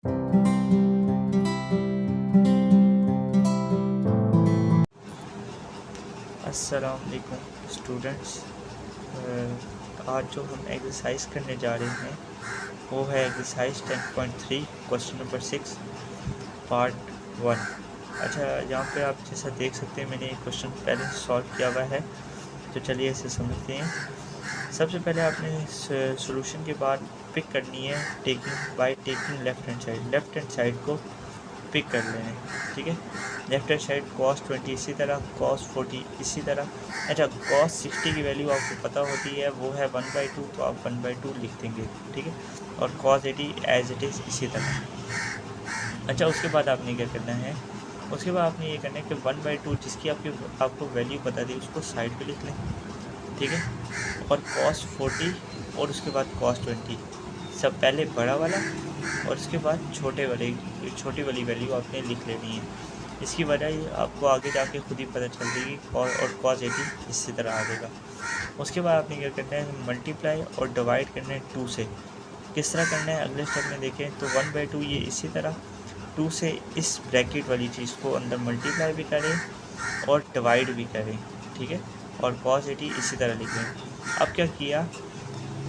अस्सलाम वालेकुम स्टूडेंट्स। आज जो हम एक्सरसाइज करने जा रहे हैं वो है एक्सरसाइज 10.3 क्वेश्चन नंबर 6 पार्ट 1। अच्छा, यहाँ पे आप जैसा देख सकते हैं मैंने ये क्वेश्चन पहले सॉल्व किया हुआ है, तो चलिए इसे समझते हैं। सबसे पहले आपने सॉल्यूशन के बाद पिक करनी है टेकिंग लेफ़्ट हैंड साइड को पिक कर लेना है, ठीक है। लेफ्ट हैंड साइड cos 20 इसी तरह, cos 40 इसी तरह। अच्छा, cos 60 की वैल्यू आपको पता होती है, वो है 1/2, तो आप 1/2 लिख देंगे, ठीक है। और cos 80 एज इट इज़ इसी तरह। अच्छा, उसके बाद आपने क्या करना है, उसके बाद आपने ये करना है कि 1/2 जिसकी आपको वैल्यू बता दी उसको साइड पे लिख लें, ठीक है। और cos 40 और उसके बाद cos 20 सब पहले बड़ा वाला और उसके बाद छोटी वाली वैल्यू आपने लिख लेनी है। इसकी वजह आपको आगे जाके खुद ही पता चल जाएगी। और cos 80 इसी तरह आ जाएगा। उसके बाद आपने क्या करना है, मल्टीप्लाई और डिवाइड करना है 2 से। किस तरह करना है अगले स्टेप में देखें तो 1/2 ये इसी तरह 2 से इस ब्रैकेट वाली चीज़ को अंदर मल्टीप्लाई भी करें और डिवाइड भी करें, ठीक है। और cos 80 इसी तरह लिखें। अब क्या किया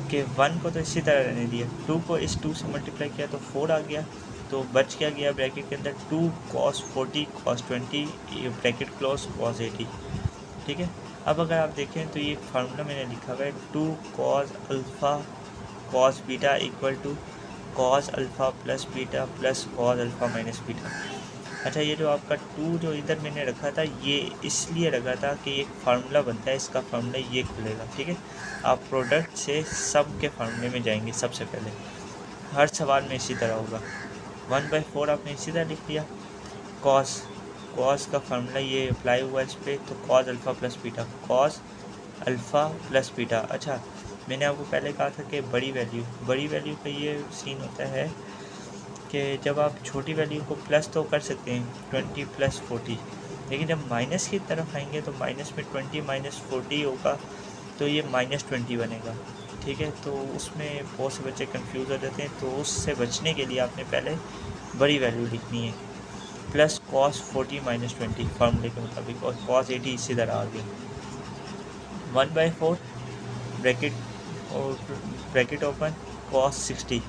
कि 1 को तो इसी तरह रहने दिया, 2 को इस 2 से मल्टीप्लाई किया तो 4 आ गया, तो बच क्या गया ब्रैकेट के अंदर 2 cos 40 cos 20 ये ब्रैकेट क्लोज cos 80, ठीक है। अब अगर आप देखें तो ये फार्मूला मैंने लिखा हुआ है 2 cos alpha cos beta equal to cos alpha plus beta plus cos alpha minus beta. अच्छा, ये जो आपका 2 जो इधर मैंने रखा था ये इसलिए रखा था कि एक फार्मूला बनता है, इसका फार्मूला ये खुलेगा, ठीक है। आप प्रोडक्ट से सम के फार्मूले में जाएंगे सबसे पहले, हर सवाल में इसी तरह होगा। 1/4 आपने इसी तरह लिख दिया। कॉस का फार्मूला ये अप्लाई हुआ इस पर, तो cos alpha plus beta cos alpha plus beta. अच्छा, मैंने आपको पहले कहा था कि बड़ी वैल्यू का ये सीन होता है कि जब आप छोटी वैल्यू को प्लस तो कर सकते हैं 20 प्लस 40, लेकिन जब माइनस की तरफ आएंगे तो माइनस में 20 माइनस 40 होगा, तो ये -20 बनेगा, ठीक है। तो उसमें बहुत से बच्चे कंफ्यूज हो जाते हैं, तो उससे बचने के लिए आपने पहले बड़ी वैल्यू लिखनी है। प्लस cos 40 माइनस 20 फार्मूले के मुताबिक, और cos 80 इसी तरह आ गया। 1/4 ब्रैकेट और ब्रैकेट ओपन cos 60।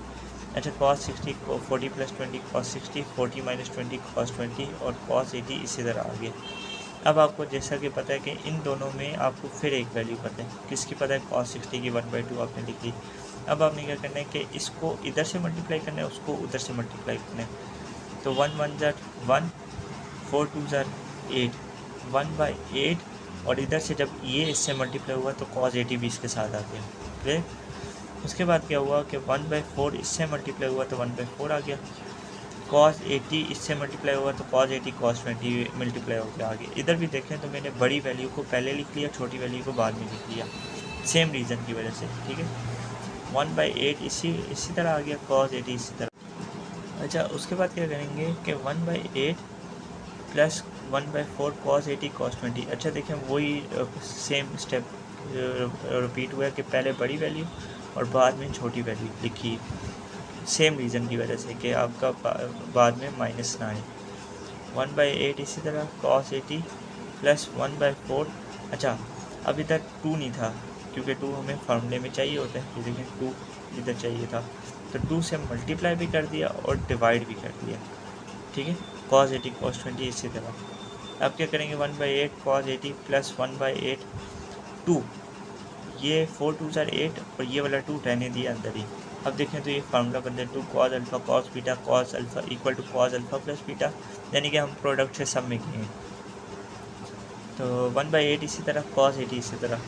अच्छा, cos 60 को 40 प्लस 20 cos 60, 40 माइनस 20 cos 20 और cos 80 इसी तरह आ गया। अब आपको जैसा कि पता है कि इन दोनों में आपको फिर एक वैल्यू पता है, किसकी पता है, cos 60 की 1/2 आपने लिख ली। अब आपने क्या करना है कि इसको इधर से मल्टीप्लाई करना है, उसको उधर से मल्टीप्लाई करना है। तो 1 1 ज़र 1, 4 2 ज़र 8, 1/8, और इधर से जब ये इससे मल्टीप्लाई हुआ तो cos 80 भी इसके साथ आ गया, क्लियर। उसके बाद क्या हुआ कि 1/4 इससे मल्टीप्लाई हुआ तो 1/4 आ गया। cos 80 इससे मल्टीप्लाई हुआ तो cos 80 cos 20 मल्टीप्लाई होकर आ गया। इधर भी देखें तो मैंने बड़ी वैल्यू को पहले लिख लिया, छोटी वैल्यू को बाद में लिख लिया, सेम रीज़न की वजह से, ठीक है। 1/8 इसी तरह आ गया, cos 80 इसी तरह। अच्छा, उसके बाद क्या करेंगे कि 1/8 प्लस 1/4 cos 80 cos 20। अच्छा देखें, वही सेम स्टेप रिपीट हुआ कि पहले बड़ी वैल्यू और बाद में छोटी वैल्यू लिखी, सेम रीज़न की वजह से कि आपका बाद में माइनस ना आए। 1/8 इसी तरह cos 80 प्लस 1/4। अच्छा, अब इधर 2 नहीं था क्योंकि 2 हमें फार्मूले में चाहिए होता है, लेकिन 2 इधर चाहिए था, तो 2 से मल्टीप्लाई भी कर दिया और डिवाइड भी कर दिया, ठीक है। cos 80 cos 20 इसी तरह। अब क्या करेंगे, 1/8 cos 80 प्लस 1/8 2, ये 4 2 ज़र 8 और ये वाला 2 रहने दिया अंदर ही। अब देखें तो ये फार्मूला बनता है 2 cos alpha cos beta cos alpha equal to cos alpha plus beta, यानी कि हम प्रोडक्ट से सब में गए हैं। तो 1/8 इसी तरह cos 80 इसी तरह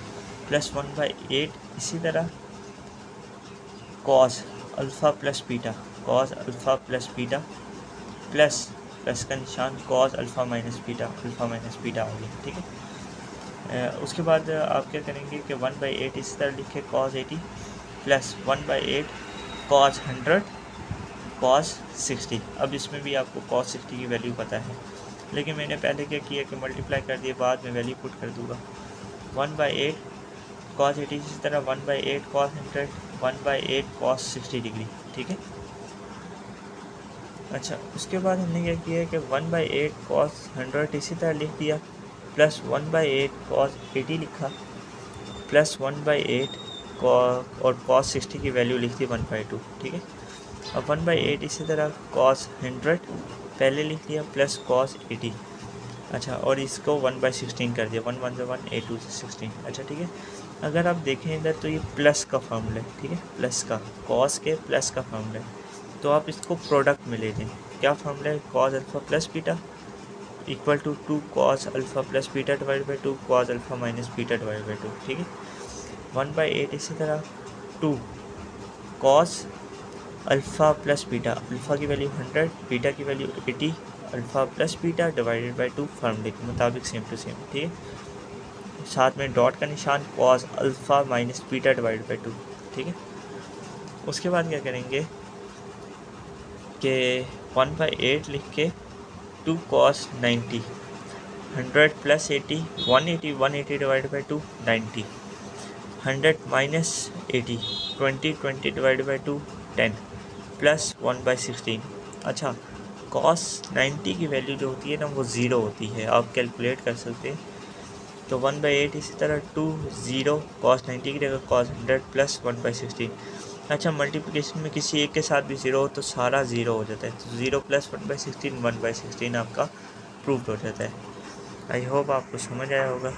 प्लस 1/8 इसी तरह cos alpha plus beta plus plus का निशान cos अल्फ़ा माइनस बीटा आ गया, ठीक है। उसके बाद आप क्या करेंगे कि 1/8 इसी तरह लिखे cos 80 प्लस 1/8 cos 100 cos 60। अब इसमें भी आपको cos 60 की वैल्यू पता है, लेकिन मैंने पहले क्या किया कि मल्टीप्लाई कर दिया, बाद में वैल्यू पुट कर दूँगा। 1/8 cos 80 इसी तरह 1/8 cos 100 1/8 cos 60 डिग्री, ठीक है। अच्छा, उसके बाद हमने क्या किया है कि 1/8 कॉस 100 इसी तरह लिख दिया, प्लस 1/8 कॉस 80 लिखा, प्लस 1/8 और कॉस 60 की वैल्यू लिख दी 1/2, ठीक है। अब 1/8 इसी तरह कॉस 100 पहले लिख दिया, प्लस कॉस 80। अच्छा, और इसको 1/16 कर दिया, 1 1 से 1, 8 2 से 16। अच्छा ठीक है। अगर आप देखें इधर तो ये प्लस का फॉर्मूला है, ठीक है, प्लस का, कॉस के प्लस का फॉर्मूला है, तो आप इसको प्रोडक्ट में ले लें। क्या फॉर्मूला है? Cos alpha plus beta equal to 2 cos alpha plus beta divide by 2 cos alpha minus beta divide by 2, ठीक है। 1/8 इसी तरह 2 cos alpha plus beta, alpha की वैल्यू 100, बीटा की value 80, alpha plus beta divided by 2 फार्मूले के मुताबिक same to same, ठीक है। साथ में डॉट का निशान, cos alpha minus beta divide by 2, ठीक है। उसके बाद क्या करेंगे कि 1/8 लिख के 2 cos 90, 100 plus 80, 180, 180 divide by 2 90, 100 minus 80, 20 divide by 2 10, plus 1/16। अच्छा, कॉस 90 की वैल्यू जो होती है ना वो ज़ीरो होती है, आप कैलकुलेट कर सकते हैं। तो 1/8 इसी तरह 2 ज़ीरो कॉस 90 की जगह कॉस 100 प्लस 1/16। अच्छा, मल्टीप्लिकेशन में किसी एक के साथ भी ज़ीरो हो तो सारा ज़ीरो हो जाता है, तो 0 प्लस 1/16 1/16 आपका प्रूव्ड हो जाता है। आई होप आपको समझ आया होगा।